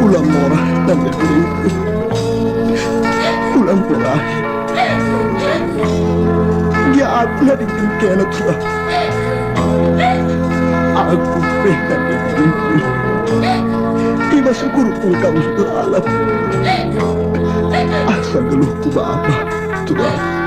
Ulang murah dan berliku. Ulang murah. Dia adalah di kena tua. Aku pengen berliku. Iba syukur engkau sudah alam. Asal dulu ku bapa Tuhan.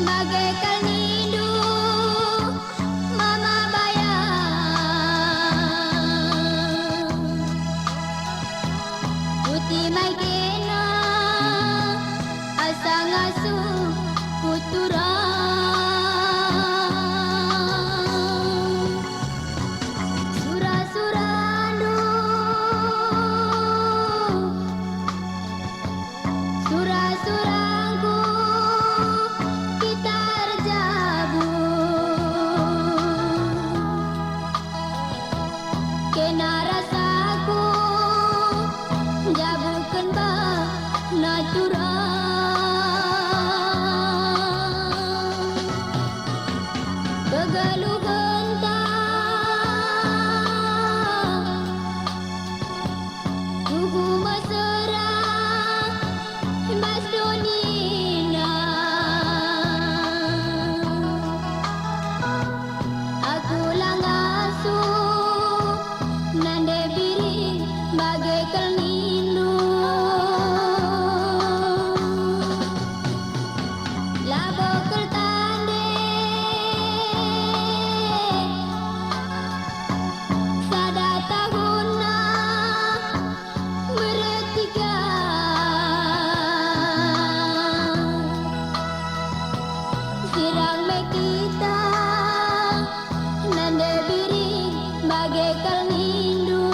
bagaikan nindu mama bayang putih mai kena asa ngasuh puturang surah-surandu surah-surangku kita rejabu kena rasaku jabukan bah naturang kegeluh gentang tugu mesra mas donina aku langasu nande biri bagaikan nindu labo kertande sada tahuna bertiga sirang me kita nande biri bagaikan nindu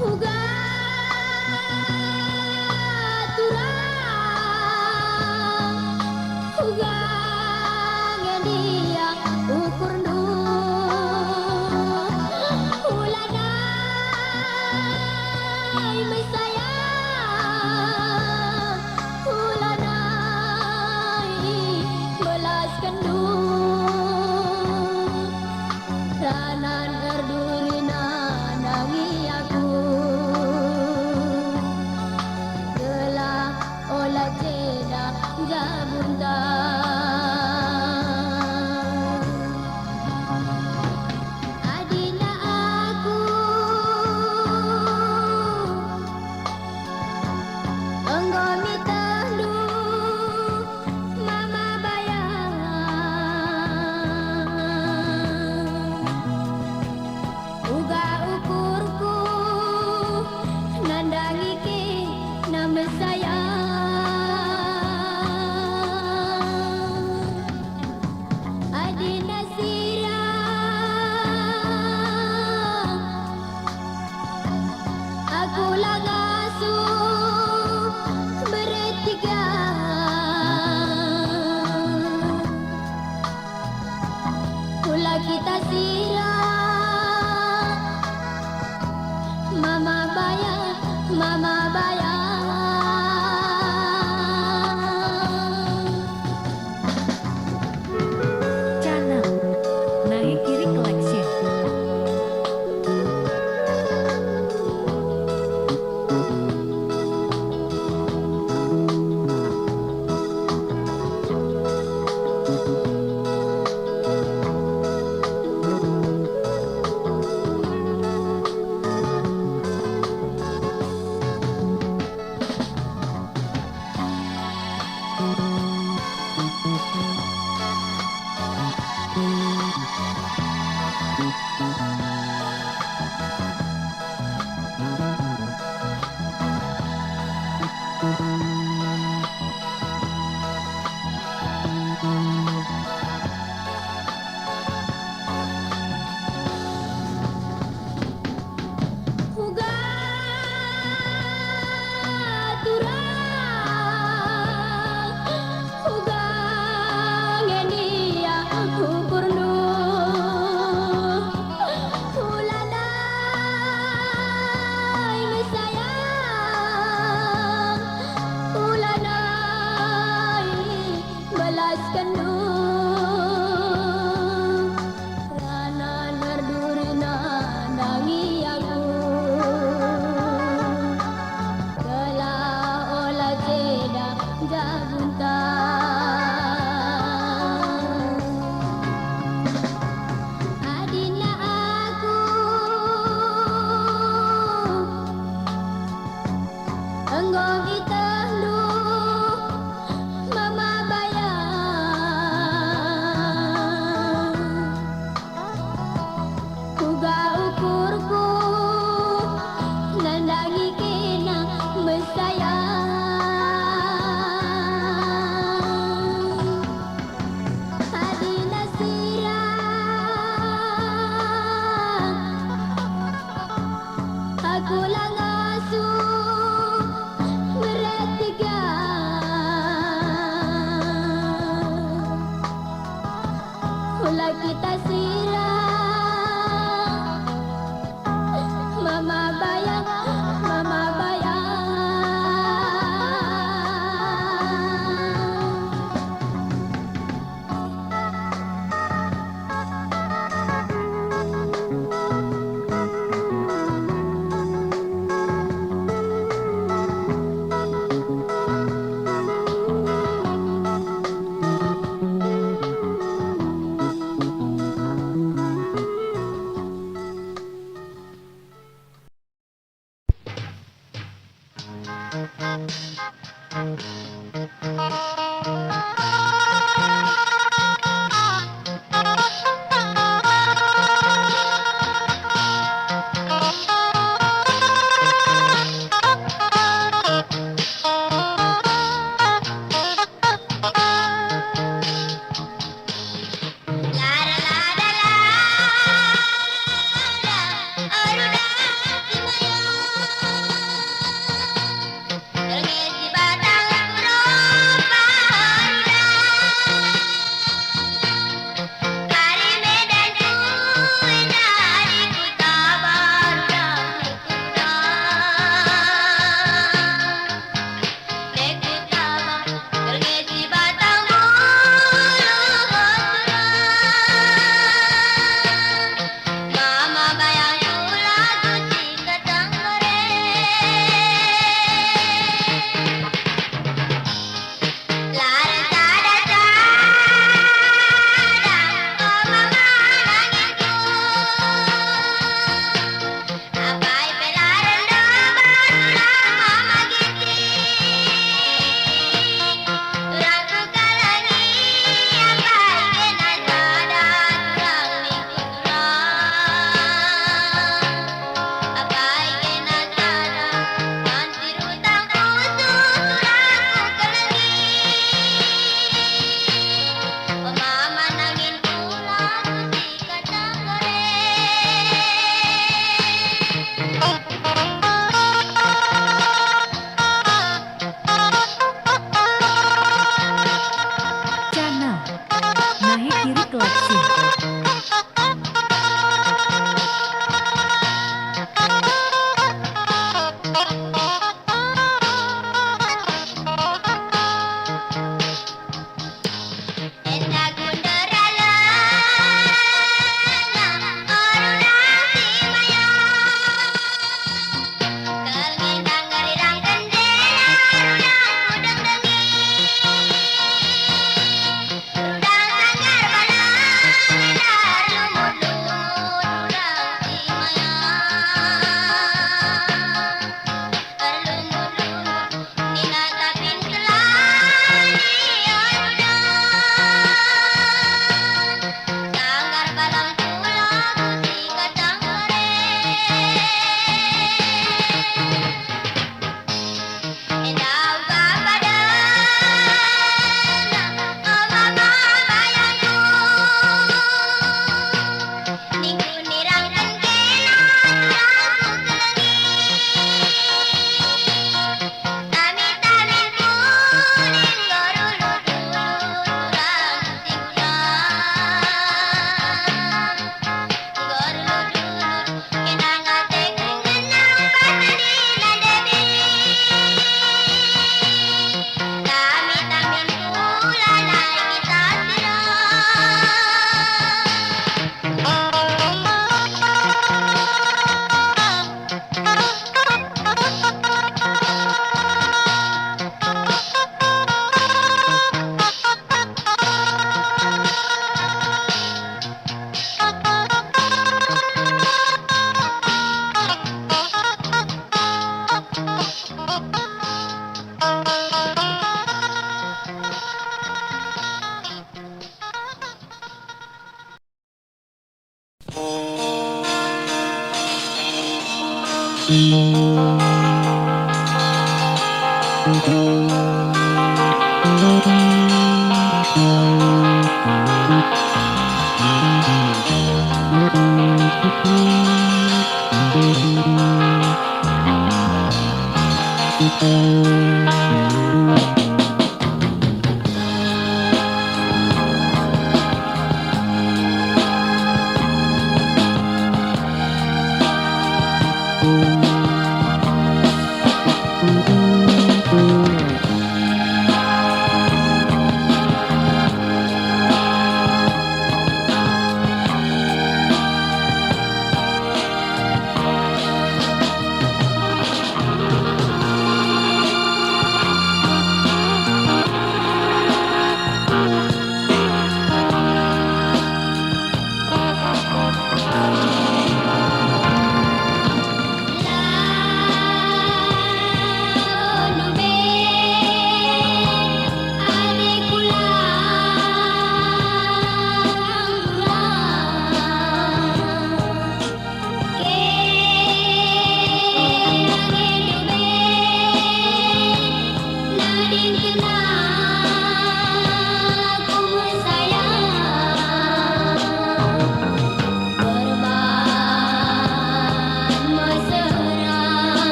uga turang uga ngedia ukur nu ulanai mai sayang ulanai belaskan du ranan erdurina nangi aku gelah olah ceda jabunda adina aku enggomi tehdu mama bayang uga ukurku nandangi ke nama sayang adina sirang aku lagasu bertiga pula kita sirang mama bayang mama bayang Channel Naik Kiri Collection. uga turang uga ngedia ukur nu ulanai mai sayang ulanai belaskan nu ranan erdurina nangi aku gelah olah ceda jabunta adina aku enggo kita Channel Nahi Kiri Collection.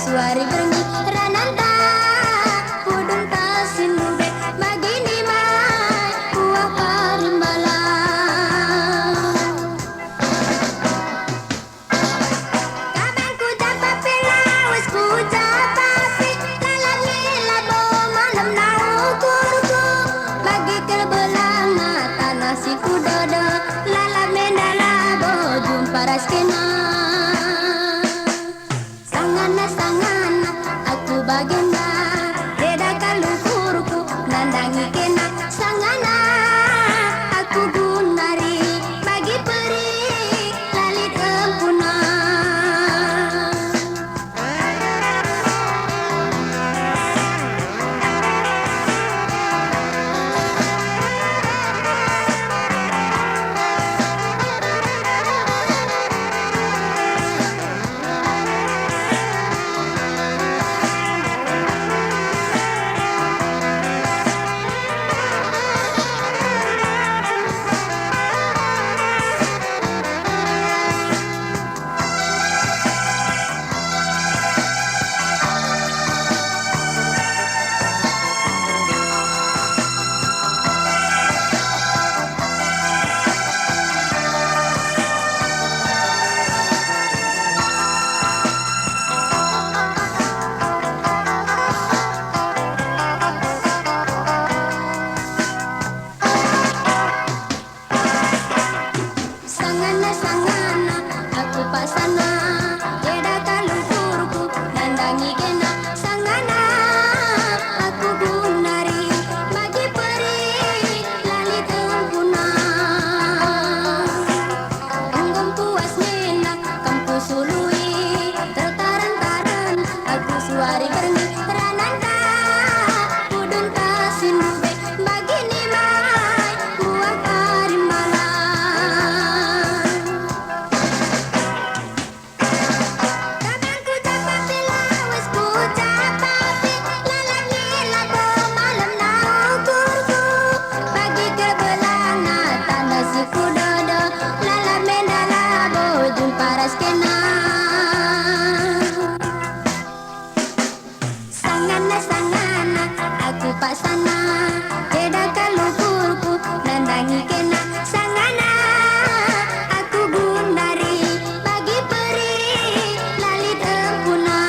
suari berengi rananda pudung tasindube magini mai buah parimala kabangku dapat pelawes ku dapat lalani labo malam naukurku bagi kerbelang mata nasi kudodo lala mendala bojum paras kena sangana aku bagenda beda kalukurku nandangi kena sangana aku gunari bagi peri lalit empuna Sangana aku pasana beda kalukurku nandangi kena sangana aku gunari bagi peri lalit empuna anggom puas nena kampu sului tertaran-taran aku suari berengi rananda pudung tasindube bagi nimai buah parimala kabangku dapat pelawes ku dapat lalani labo malam naukurku bagi kerbelang mata nasi kudodo lala mendala bojum paras kena sangana aku pasana beda kalukurku nandangi kena sangana aku gunari bagi peri lalit empuna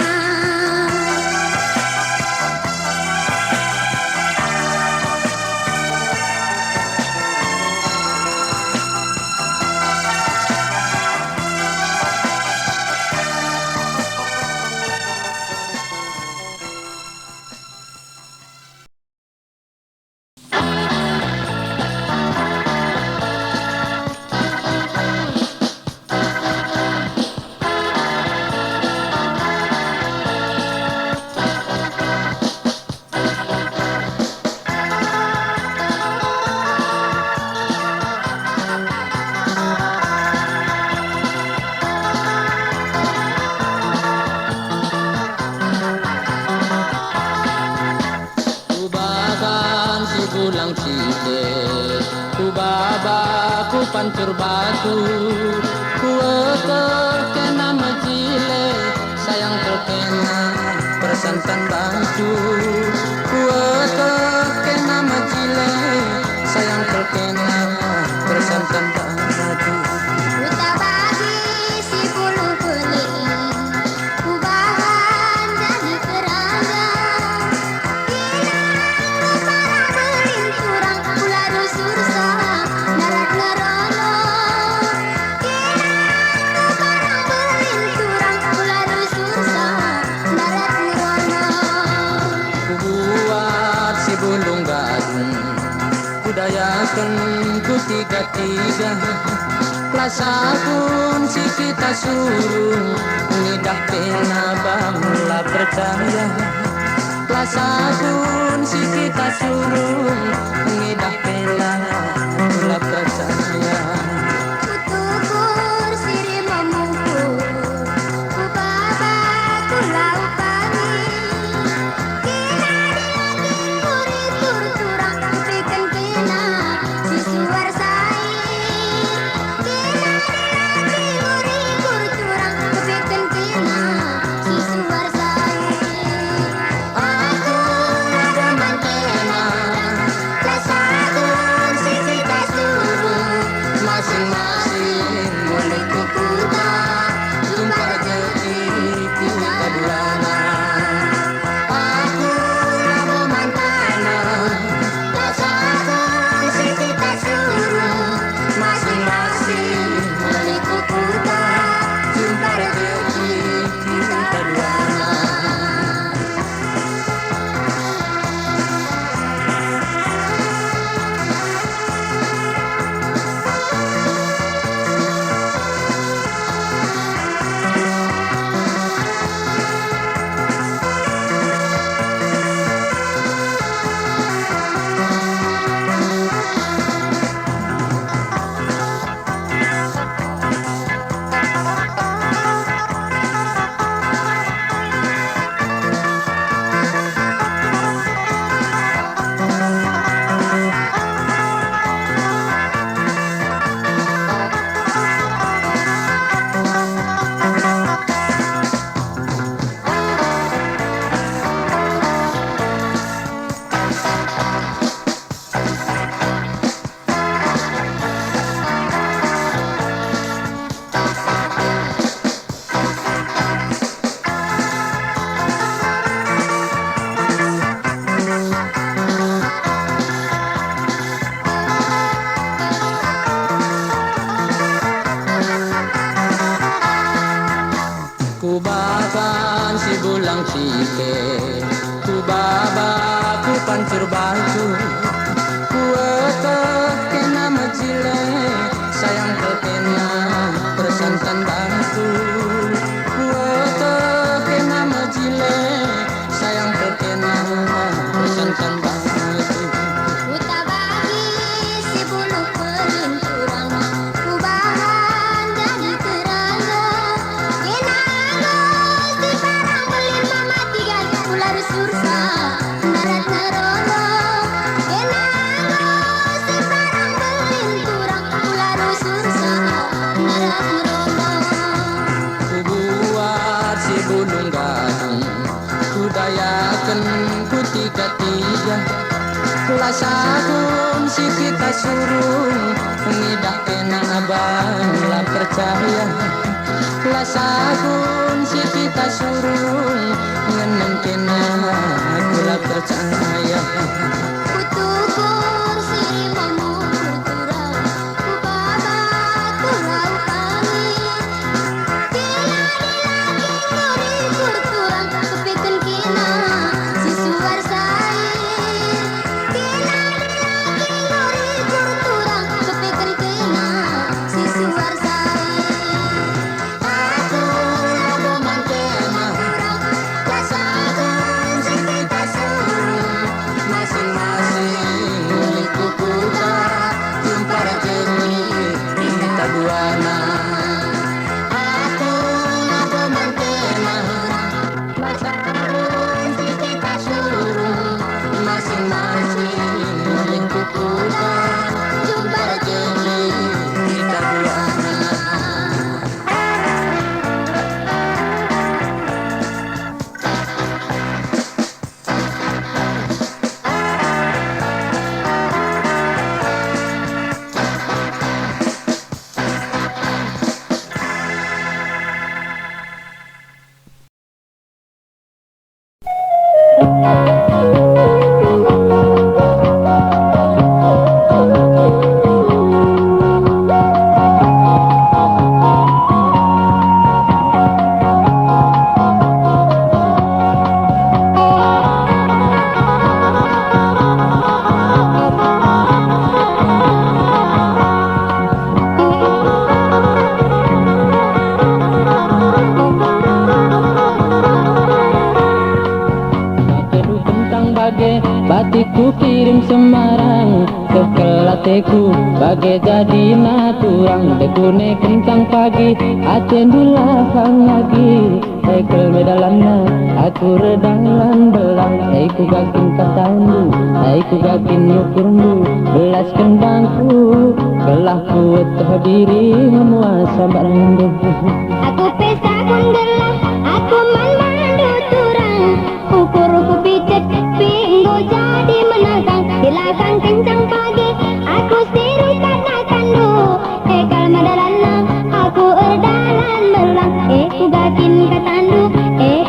Kubaban si bulang cile, kubaba ku pancur batu, kueke kena majile, sayang terkena persantan batu, kueke kena majile, sayang terkena persantan batu. Uta bagi si bulu kuning ku bahan jadi keranda barang belinturang pula rusursa narat ngerono barang belinturang pula rusursa narat ngerono Kubuat si bulung gadung, kudayakan ku tiga-tiga, Plaza pun si kita suruh, nidah pena bangla percaya. Plaza pun si kita suruh, nidah pena bangla percaya. Kutukur siri memungkur ku baba ku lau pagi kena dilagi kuri turturang ku pikan kena si suar sai kena dilagi kuri turturang ku pikan kena si suar sai si bulang cike, ku baba ku pancur batu, ku kena majile, sayang terkena persantan batu, ku kena majile, sayang terkena persantan batu. Uta bagi si bulu pelinturan, ku bahan jadi terangga. Kenapa si barang belin mama tiga ular sursa narat nerono. Kenapa si barang pelinturan ular sursa narat nerono. Ku buat si bulung gadung, ku dayakan ku tiga-tiga, lasakum si kita suruh ngidak kena abang lah percaya, lasakum si kita suruh ngeneng kena aku lah percaya. Kutukur si mamur turau, ku baba ku rau kami. Kena dilagi kuri kurang, kepeken kena si suar sai. Kena dilagi kuri kurang, kepeken kena si suar sai. Aku labo mantena, lasakum si kita suruh masing-masing milikku putra, jumpara jeni kita buana. Aku labo mantena, lasakum si kita suruh masing-masing milikku putra, jumpara jeni kita buana. Kedu kentang bage batikku kirim Semarang, kekelateku bage jadi naturang, dekune kentang pagi acen dulakang lagi, ekel medalana aku redang lan belang, ku gakin katandu ku gakin nukurmu belas kembangku, belah kuat diri memuasa barang. Aku pesta kundelah, aku mandu turang, ukur ku picet pinggo jadi menantang, silakan kencang pagi, aku seru karena kandu, ekal madalana, aku erdalan belang, ku gakin katandu,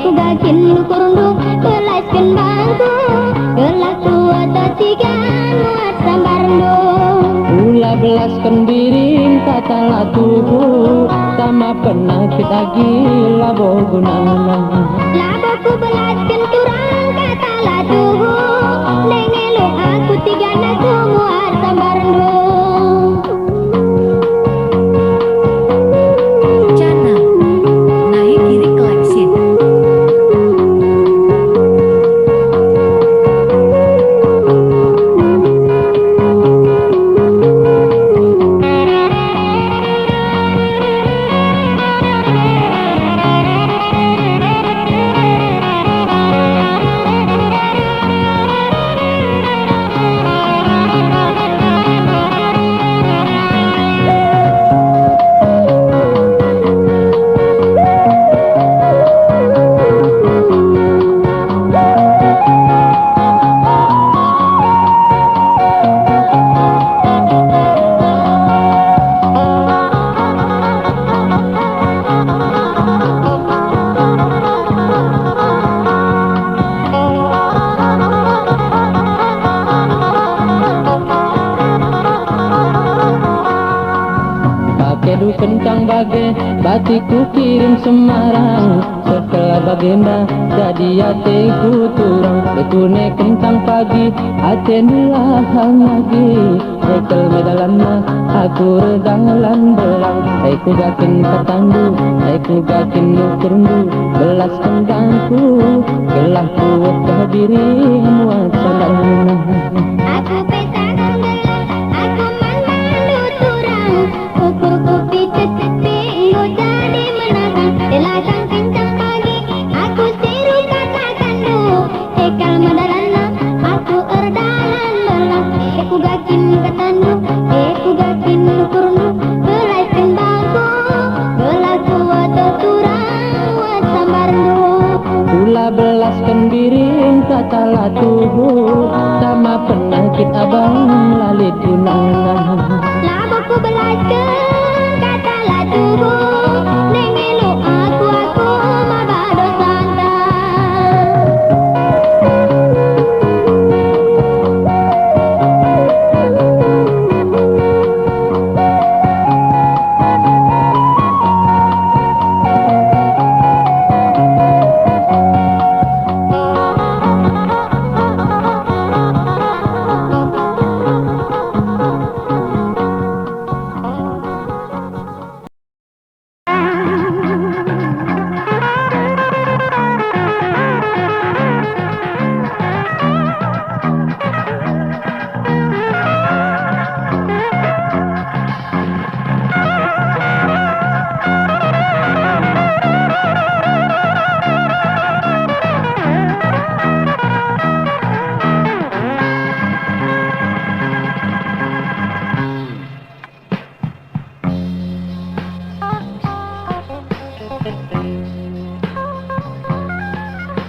ku gakin lukurundu, belaskan bangku, gelak kuat tiga muat sambarndo. Ula belaskan diri katalah tubuh, sama penyakit lagi labo gunana. Laboku belaskan turang katalah tubuh, nengelu aku tiga naku muat sambarndo. Cana, naik kiri klaksin. kencang bagai batikku kirim Semarang. Setelah Segala baginda jadi hatiku turang Betune kentang pagi hati nilahang lagi Hekel medalana aku redang lan belang Aku gakin katandu, aku gakin nukurmu Belas kendangku, gelah kuat dirimu Asalana Aku petak gelang, aku malu turang Kuku picut minggu jadi menantang Delasang kencang pagi, aku seru katakan du Ekal madalana, aku erdalan belang Aku gakin katandu, aku gakin nukurnu Belai kembangku, gelah kuat turang Wat sambarnu Pula belaskan diri kata latuhu Sama penyakit abang lalit tunangan Labuku belaskan kata latuhu Nengelu aku mabado santa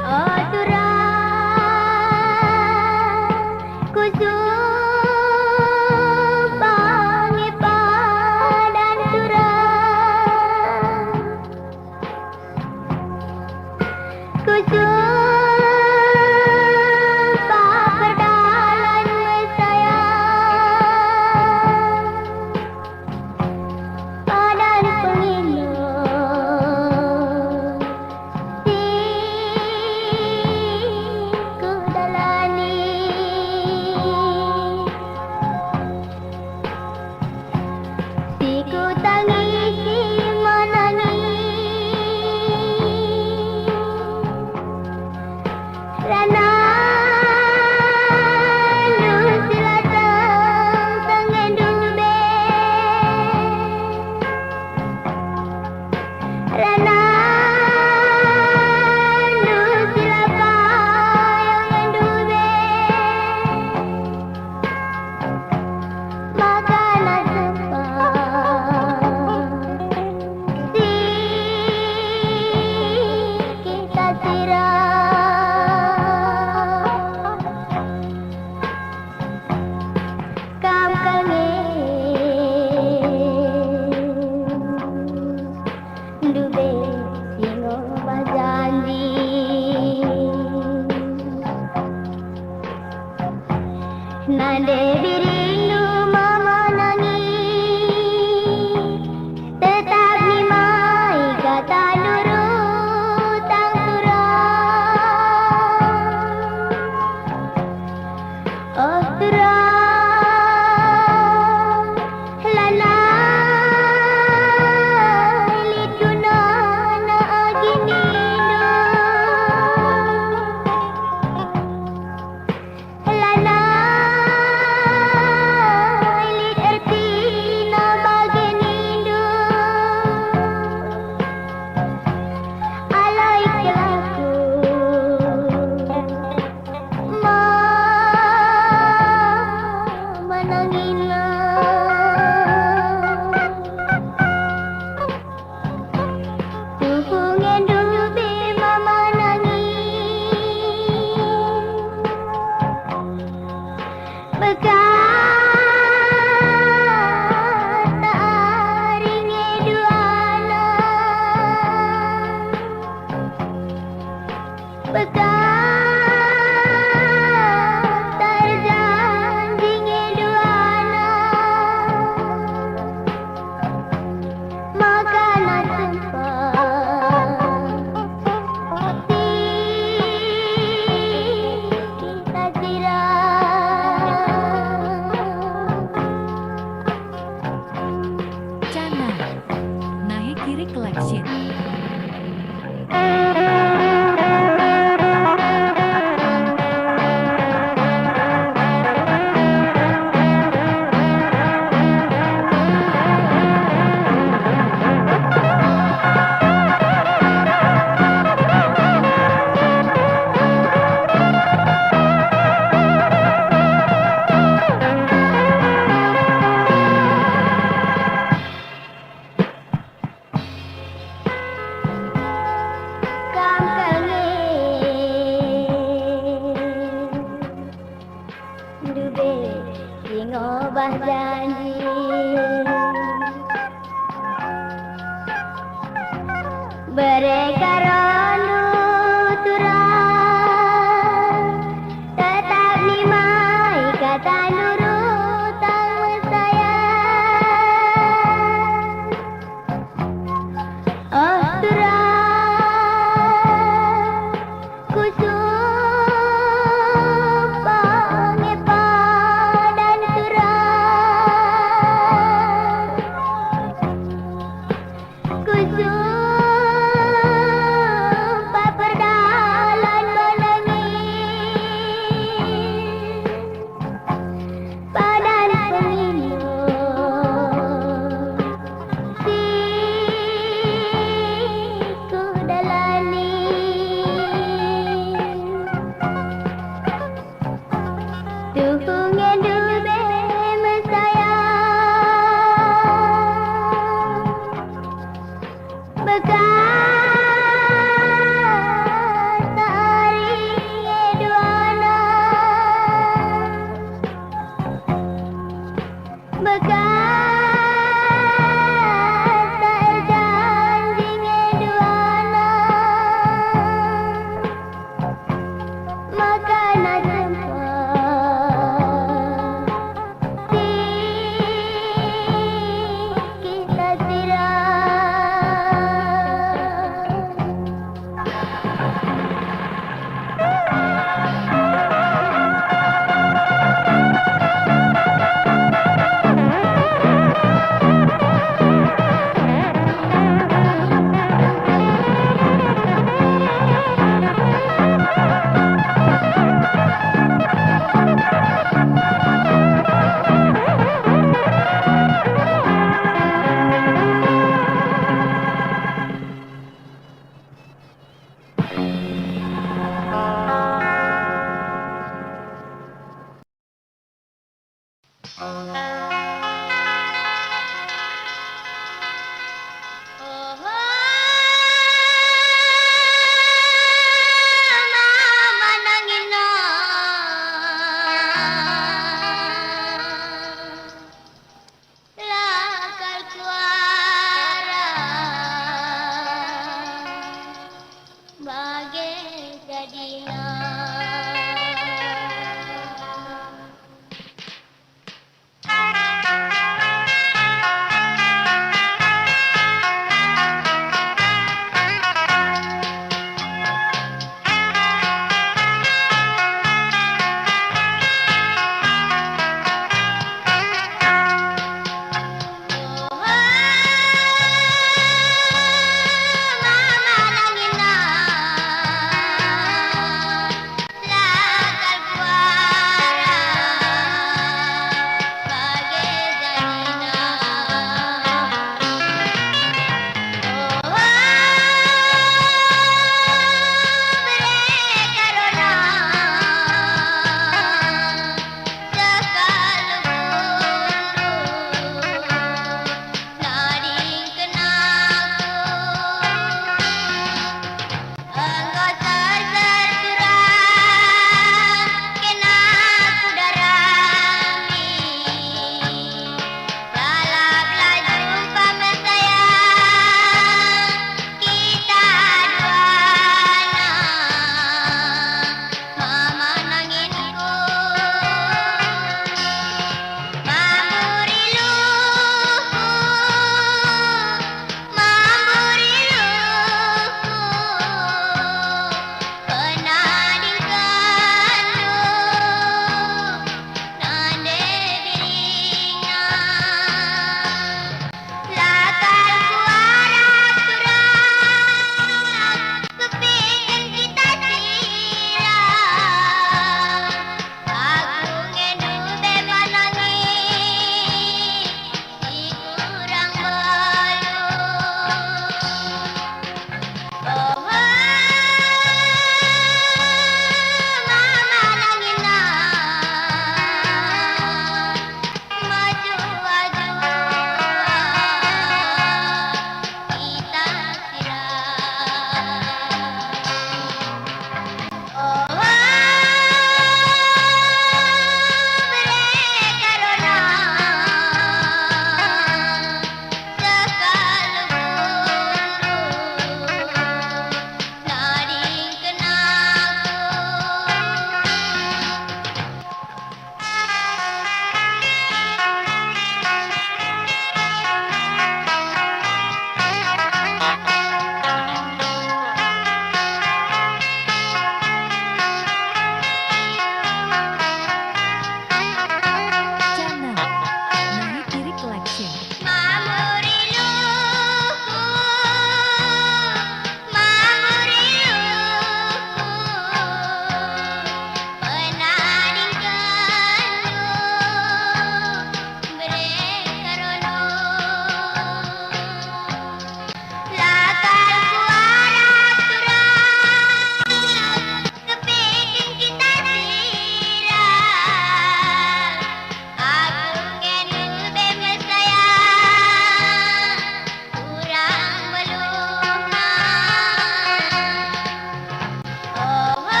Oh turang kusupang ipadan turang Kusupang perdalan mesayang Padan penginut ku dalani Siku tangisi menangis Rana nu silatang tangan dube Rana nu silapayang dube Makanan sepang si kita sirah Kam kangen dube singo bajanji Nande birindu mama nangis Tetap nimai kata nurutang turang Oh turang lana lituna na aginino Lana lit ertina bagenindo Alay kelaku ma manangina Tuhungen dube mama nangis Berkata aringe duana Berkata